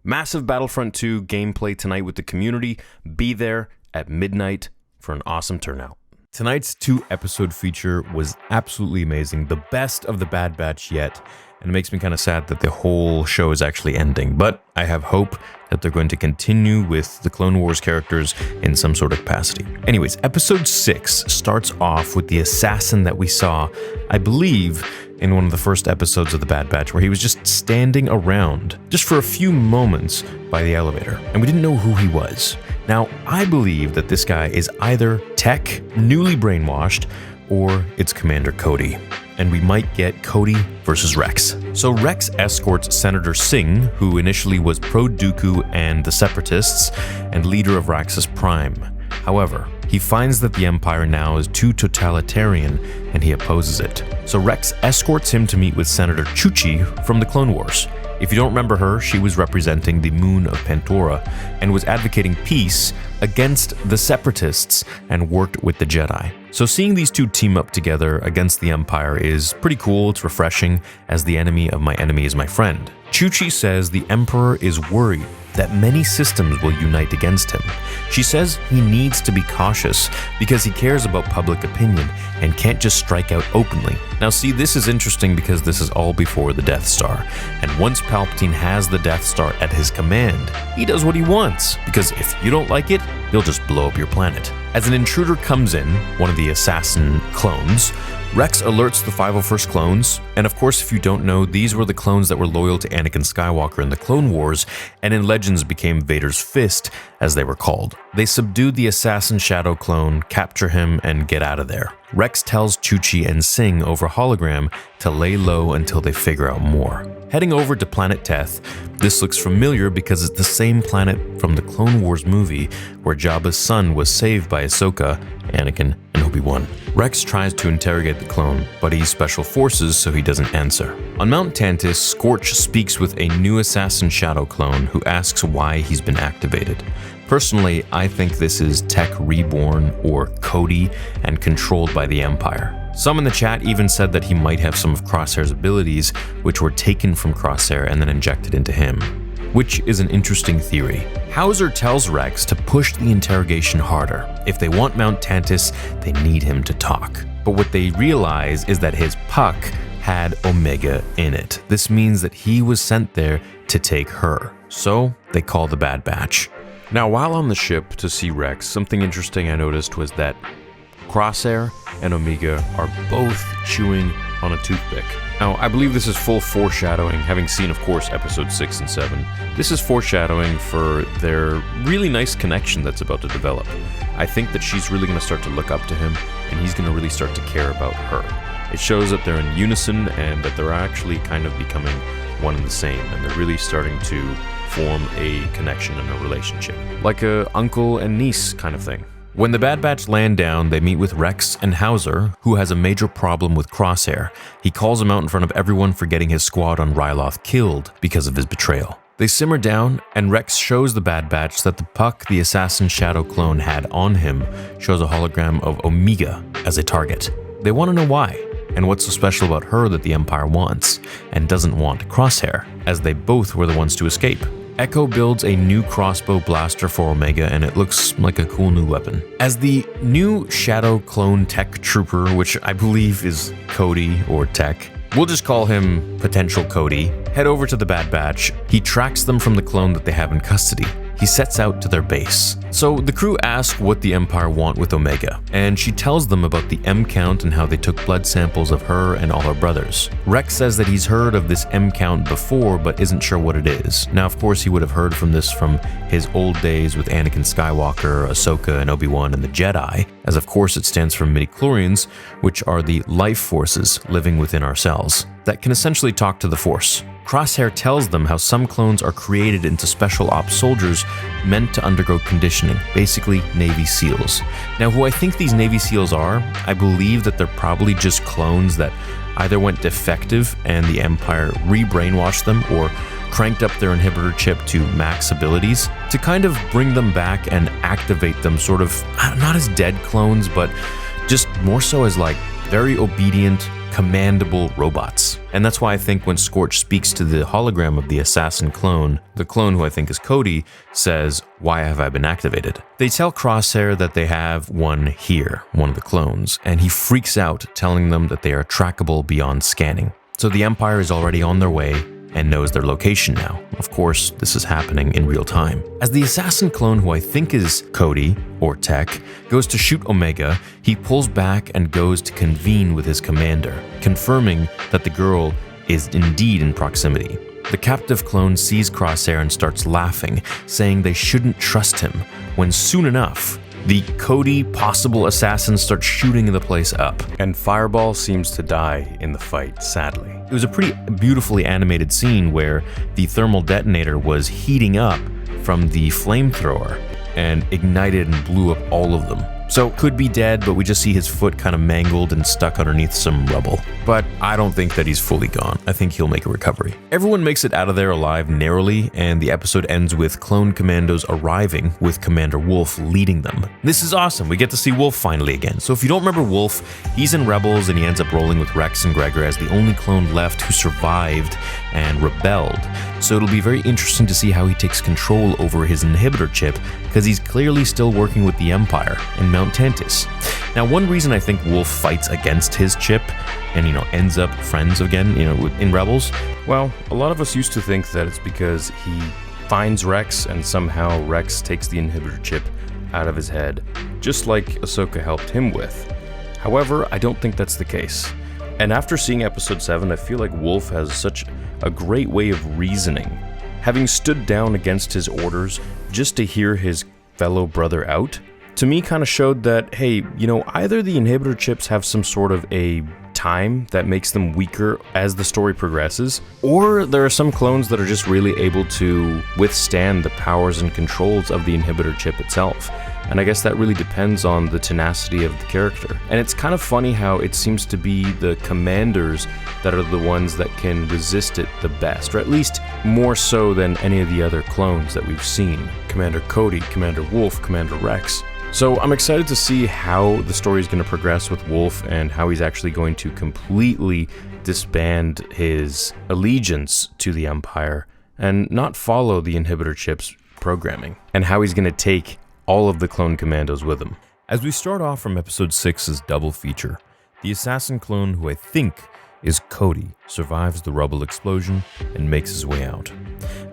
Massive Battlefront 2 gameplay tonight with the community. Be there at midnight for an awesome turnout. Tonight's 2-episode feature was absolutely amazing. The best of the Bad Batch yet. And it makes me kind of sad that the whole show is actually ending. But I have hope that they're going to continue with the Clone Wars characters in some sort of capacity. Anyways, episode 6 starts off with the assassin that we saw, I believe, in one of the first episodes of the Bad Batch, where he was just standing around just for a few moments by the elevator, and we didn't know who he was. Now, I believe that this guy is either Tech, newly brainwashed, or it's Commander Cody. And we might get Cody versus Rex. So Rex escorts Senator Singh, who initially was pro-Dooku and the Separatists, and leader of Raxus Prime. However, he finds that the Empire now is too totalitarian, and he opposes it. So Rex escorts him to meet with Senator Chuchi from the Clone Wars. If you don't remember her, she was representing the moon of Pantora and was advocating peace against the Separatists and worked with the Jedi. So seeing these two team up together against the Empire is pretty cool, it's refreshing, as the enemy of my enemy is my friend. Chuchi says the Emperor is worried that many systems will unite against him. She says he needs to be cautious because he cares about public opinion and can't just strike out openly. Now see, this is interesting because this is all before the Death Star, and once Palpatine has the Death Star at his command, he does what he wants, because if you don't like it, he'll just blow up your planet. As an intruder comes in, one of the assassin clones, Rex alerts the 501st clones, and of course if you don't know, these were the clones that were loyal to Anakin Skywalker in the Clone Wars, and in Legends became Vader's Fist, as they were called. They subdued the assassin Shadow clone, capture him, and get out of there. Rex tells Chuchi and Singh over hologram to lay low until they figure out more. Heading over to Planet Teth, this looks familiar because it's the same planet from the Clone Wars movie where Jabba's son was saved by Ahsoka, Anakin, and Obi-Wan. Rex tries to interrogate the clone, but he's special forces, so he doesn't answer. On Mount Tantiss, Scorch speaks with a new assassin Shadow clone who asks why he's been activated. Personally, I think this is Tech Reborn or Cody and controlled by the Empire. Some in the chat even said that he might have some of Crosshair's abilities, which were taken from Crosshair and then injected into him, which is an interesting theory. Hauser tells Rex to push the interrogation harder. If they want Mount Tantiss, they need him to talk. But what they realize is that his puck had Omega in it. This means that he was sent there to take her. So they call the Bad Batch. Now, while on the ship to see Rex, something interesting I noticed was that Crosshair and Omega are both chewing on a toothpick. Now, I believe this is full foreshadowing, having seen, of course, episodes 6 and 7. This is foreshadowing for their really nice connection that's about to develop. I think that she's really going to start to look up to him, and he's going to really start to care about her. It shows that they're in unison and that they're actually kind of becoming one and the same, and they're really starting to form a connection and a relationship. Like a uncle and niece kind of thing. When the Bad Batch land down, they meet with Rex and Hauser, who has a major problem with Crosshair. He calls him out in front of everyone for getting his squad on Ryloth killed because of his betrayal. They simmer down, and Rex shows the Bad Batch that the puck the assassin Shadow clone had on him shows a hologram of Omega as a target. They want to know why, and what's so special about her that the Empire wants, and doesn't want Crosshair, as they both were the ones to escape. Echo builds a new crossbow blaster for Omega, and it looks like a cool new weapon. As the new Shadow clone tech trooper, which I believe is Cody or Tech, we'll just call him Potential Cody, head over to the Bad Batch, he tracks them from the clone that they have in custody. He sets out to their base. So the crew ask what the Empire want with Omega, and she tells them about the M count and how they took blood samples of her and all her brothers. Rex says that he's heard of this M count before, but isn't sure what it is. Now, of course, he would have heard from this from his old days with Anakin Skywalker, Ahsoka, and Obi-Wan and the Jedi, as of course it stands for midichlorians, which are the life forces living within our cells that can essentially talk to the Force. Crosshair tells them how some clones are created into special ops soldiers meant to undergo conditioning, basically Navy SEALs. Now, who I think these Navy SEALs are, I believe that they're probably just clones that either went defective and the Empire re-brainwashed them, or cranked up their inhibitor chip to max abilities to kind of bring them back and activate them, sort of not as dead clones, but just more so as like very obedient, commandable robots. And that's why I think when Scorch speaks to the hologram of the assassin clone, the clone who I think is Cody says, "Why have I been activated?" They tell Crosshair that they have one here, one of the clones, and he freaks out, telling them that they are trackable beyond scanning. So the Empire is already on their way and knows their location now. Of course, this is happening in real time. As the assassin clone, who I think is Cody, or Tech, goes to shoot Omega, he pulls back and goes to convene with his commander, confirming that the girl is indeed in proximity. The captive clone sees Crosshair and starts laughing, saying they shouldn't trust him, when soon enough, the Cody possible assassin starts shooting the place up, and Fireball seems to die in the fight, sadly. It was a pretty beautifully animated scene where the thermal detonator was heating up from the flamethrower and ignited and blew up all of them. So could be dead, but we just see his foot kind of mangled and stuck underneath some rubble. But I don't think that he's fully gone. I think he'll make a recovery. Everyone makes it out of there alive narrowly, and the episode ends with clone commandos arriving with Commander Wolf leading them. This is awesome. We get to see Wolf finally again. So if you don't remember Wolf, he's in Rebels and he ends up rolling with Rex and Gregor as the only clone left who survived and rebelled. So it'll be very interesting to see how he takes control over his inhibitor chip, because he's clearly still working with the Empire and Mount Tantis. Now, one reason I think Wolf fights against his chip and, ends up friends again, in Rebels, well, a lot of us used to think that it's because he finds Rex and somehow Rex takes the inhibitor chip out of his head, just like Ahsoka helped him with. However, I don't think that's the case. And after seeing episode 7, I feel like Wolf has such a great way of reasoning. Having stood down against his orders just to hear his fellow brother out, to me kind of showed that, hey, either the inhibitor chips have some sort of a time that makes them weaker as the story progresses, or there are some clones that are just really able to withstand the powers and controls of the inhibitor chip itself. And I guess that really depends on the tenacity of the character. And it's kind of funny how it seems to be the commanders that are the ones that can resist it the best, or at least more so than any of the other clones that we've seen. Commander Cody, Commander Wolf, Commander Rex. So I'm excited to see how the story is going to progress with Wolf and how he's actually going to completely disband his allegiance to the Empire and not follow the inhibitor chip's programming, and how he's going to take all of the clone commandos with him. As we start off from episode 6's double feature, the assassin clone, who I think is Cody, survives the rubble explosion and makes his way out.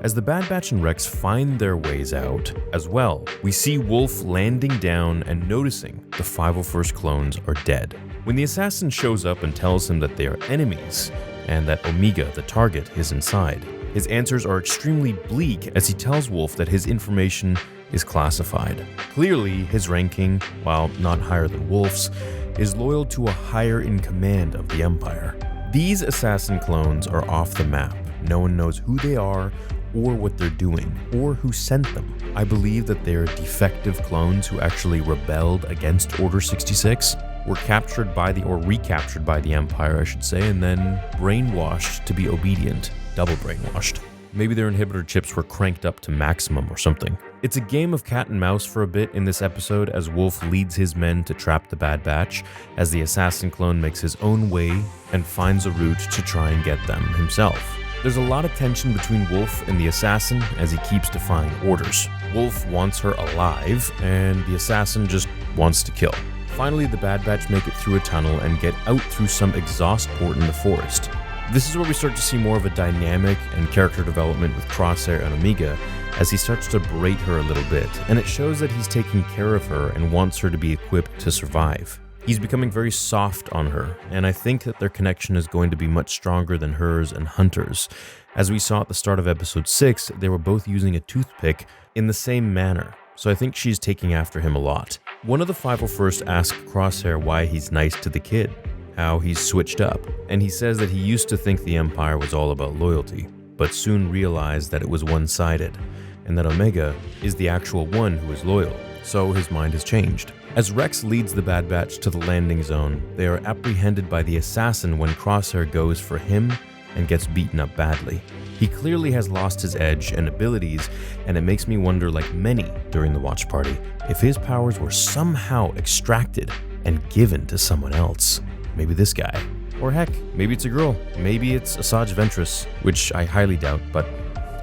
As the Bad Batch and Rex find their ways out as well, we see Wolf landing down and noticing the 501st clones are dead. When the assassin shows up and tells him that they are enemies and that Omega, the target, is inside, his answers are extremely bleak as he tells Wolf that his information is classified. Clearly, his ranking, while not higher than Wolf's, is loyal to a higher in command of the Empire. These assassin clones are off the map. No one knows who they are or what they're doing or who sent them. I believe that they're defective clones who actually rebelled against Order 66, were captured by recaptured by the Empire, I should say, and then brainwashed to be obedient, double brainwashed. Maybe their inhibitor chips were cranked up to maximum or something. It's a game of cat and mouse for a bit in this episode as Wolf leads his men to trap the Bad Batch, as the assassin clone makes his own way and finds a route to try and get them himself. There's a lot of tension between Wolf and the assassin as he keeps defying orders. Wolf wants her alive, and the assassin just wants to kill. Finally, the Bad Batch make it through a tunnel and get out through some exhaust port in the forest. This is where we start to see more of a dynamic and character development with Crosshair and Omega as he starts to berate her a little bit, and it shows that he's taking care of her and wants her to be equipped to survive. He's becoming very soft on her, and I think that their connection is going to be much stronger than hers and Hunter's. As we saw at the start of episode 6, they were both using a toothpick in the same manner, so I think she's taking after him a lot. One of the 501st asks Crosshair why he's nice to the kid, how he's switched up, and he says that he used to think the Empire was all about loyalty, but soon realized that it was one-sided, and that Omega is the actual one who is loyal, so his mind has changed. As Rex leads the Bad Batch to the landing zone, they are apprehended by the assassin when Crosshair goes for him and gets beaten up badly. He clearly has lost his edge and abilities, and it makes me wonder, like many during the watch party, if his powers were somehow extracted and given to someone else. Maybe this guy. Or heck, maybe it's a girl. Maybe it's Asajj Ventress, which I highly doubt, but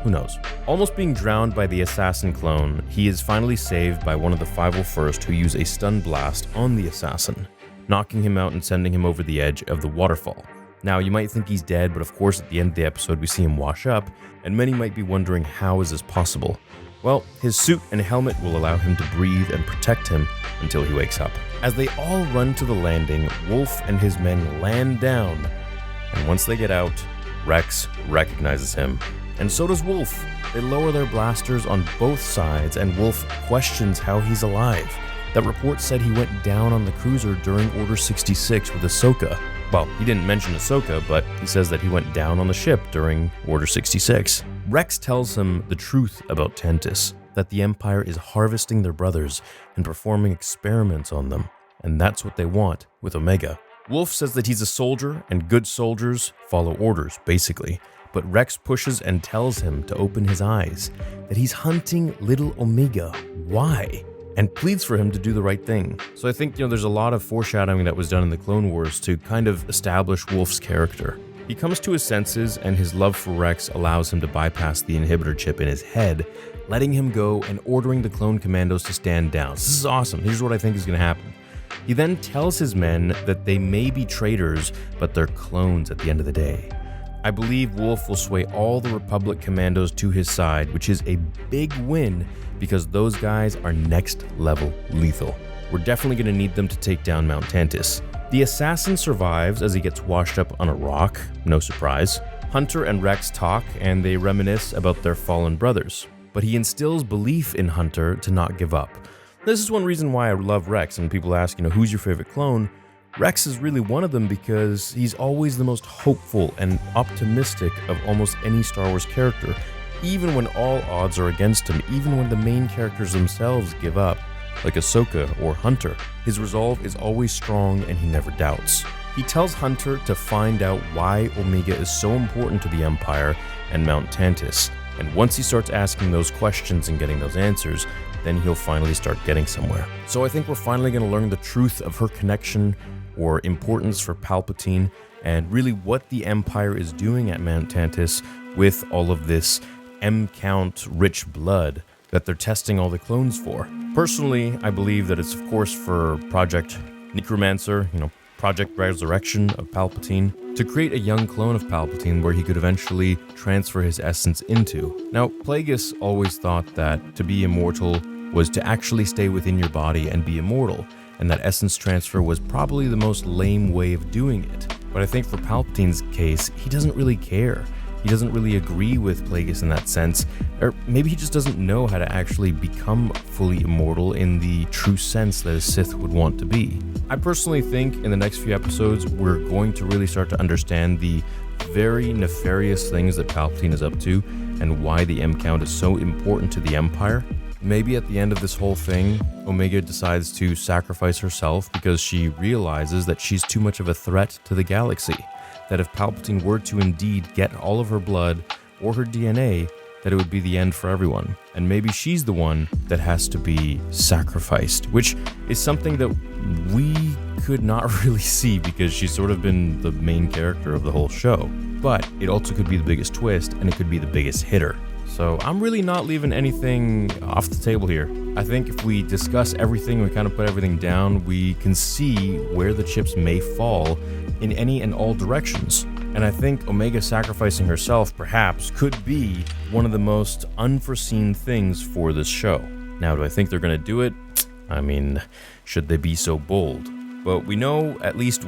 who knows? Almost being drowned by the assassin clone, he is finally saved by one of the 501st who use a stun blast on the assassin, knocking him out and sending him over the edge of the waterfall. Now, you might think he's dead, but of course at the end of the episode we see him wash up, and many might be wondering how is this possible? Well, his suit and helmet will allow him to breathe and protect him until he wakes up. As they all run to the landing, Wolf and his men land down, and once they get out, Rex recognizes him, and so does Wolf. They lower their blasters on both sides, and Wolf questions how he's alive. That report said he went down on the cruiser during Order 66 with Ahsoka. Well, he didn't mention Ahsoka, but he says that he went down on the ship during Order 66. Rex tells him the truth about Tantis, that the Empire is harvesting their brothers and performing experiments on them, and that's what they want with Omega. Wolf says that he's a soldier, and good soldiers follow orders, basically. But Rex pushes and tells him to open his eyes, that he's hunting little Omega. Why? And pleads for him to do the right thing. So I think, there's a lot of foreshadowing that was done in the Clone Wars to kind of establish Wolf's character. He comes to his senses, and his love for Rex allows him to bypass the inhibitor chip in his head, letting him go and ordering the clone commandos to stand down. This is awesome. Here's what I think is going to happen. He then tells his men that they may be traitors, but they're clones at the end of the day. I believe Wolf will sway all the Republic commandos to his side, which is a big win because those guys are next level lethal. We're definitely going to need them to take down Mount Tantis. The assassin survives as he gets washed up on a rock, no surprise. Hunter and Rex talk and they reminisce about their fallen brothers, but he instills belief in Hunter to not give up. This is one reason why I love Rex, and people ask, who's your favorite clone? Rex is really one of them because he's always the most hopeful and optimistic of almost any Star Wars character, even when all odds are against him, even when the main characters themselves give up, like Ahsoka or Hunter. His resolve is always strong and he never doubts. He tells Hunter to find out why Omega is so important to the Empire and Mount Tantis, and once he starts asking those questions and getting those answers, then he'll finally start getting somewhere. So I think we're finally going to learn the truth of her connection or importance for Palpatine, and really what the Empire is doing at Mount Tantis with all of this M-count rich blood that they're testing all the clones for. Personally, I believe that it's of course for Project Necromancer, Project Resurrection of Palpatine, to create a young clone of Palpatine where he could eventually transfer his essence into. Now, Plagueis always thought that to be immortal was to actually stay within your body and be immortal, and that essence transfer was probably the most lame way of doing it. But I think for Palpatine's case, he doesn't really care. He doesn't really agree with Plagueis in that sense, or maybe he just doesn't know how to actually become fully immortal in the true sense that a Sith would want to be. I personally think in the next few episodes, we're going to really start to understand the very nefarious things that Palpatine is up to and why the M-count is so important to the Empire. Maybe at the end of this whole thing, Omega decides to sacrifice herself because she realizes that she's too much of a threat to the galaxy. That if Palpatine were to indeed get all of her blood or her DNA, that it would be the end for everyone. And maybe she's the one that has to be sacrificed, which is something that we could not really see because she's sort of been the main character of the whole show. But it also could be the biggest twist, and it could be the biggest hitter. So I'm really not leaving anything off the table here. I think if we discuss everything, we kind of put everything down, we can see where the chips may fall in any and all directions. And I think Omega sacrificing herself perhaps could be one of the most unforeseen things for this show. Now, do I think they're going to do it? I mean, should they be so bold? But we know at least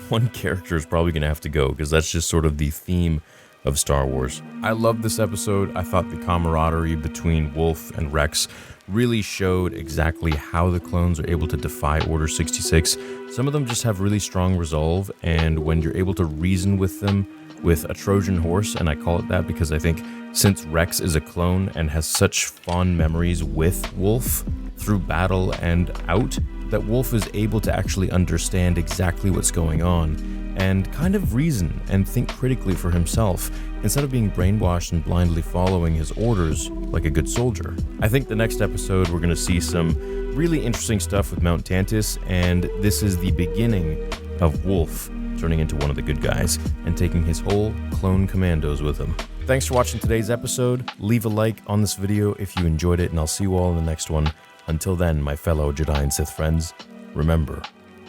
one character is probably going to have to go, because that's just sort of the theme of Star Wars. I loved this episode. I thought the camaraderie between Wolf and Rex really showed exactly how the clones are able to defy Order 66. Some of them just have really strong resolve, and when you're able to reason with them with a Trojan horse, and I call it that because I think since Rex is a clone and has such fond memories with Wolf through battle and out, that Wolf is able to actually understand exactly what's going on and kind of reason and think critically for himself instead of being brainwashed and blindly following his orders like a good soldier. I think the next episode we're going to see some really interesting stuff with Mount Tantis, and this is the beginning of Wolf turning into one of the good guys and taking his whole clone commandos with him. Thanks for watching today's episode. Leave a like on this video if you enjoyed it, and I'll see you all in the next one. Until then, my fellow Jedi and Sith friends, remember,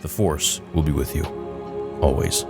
the Force will be with you, always.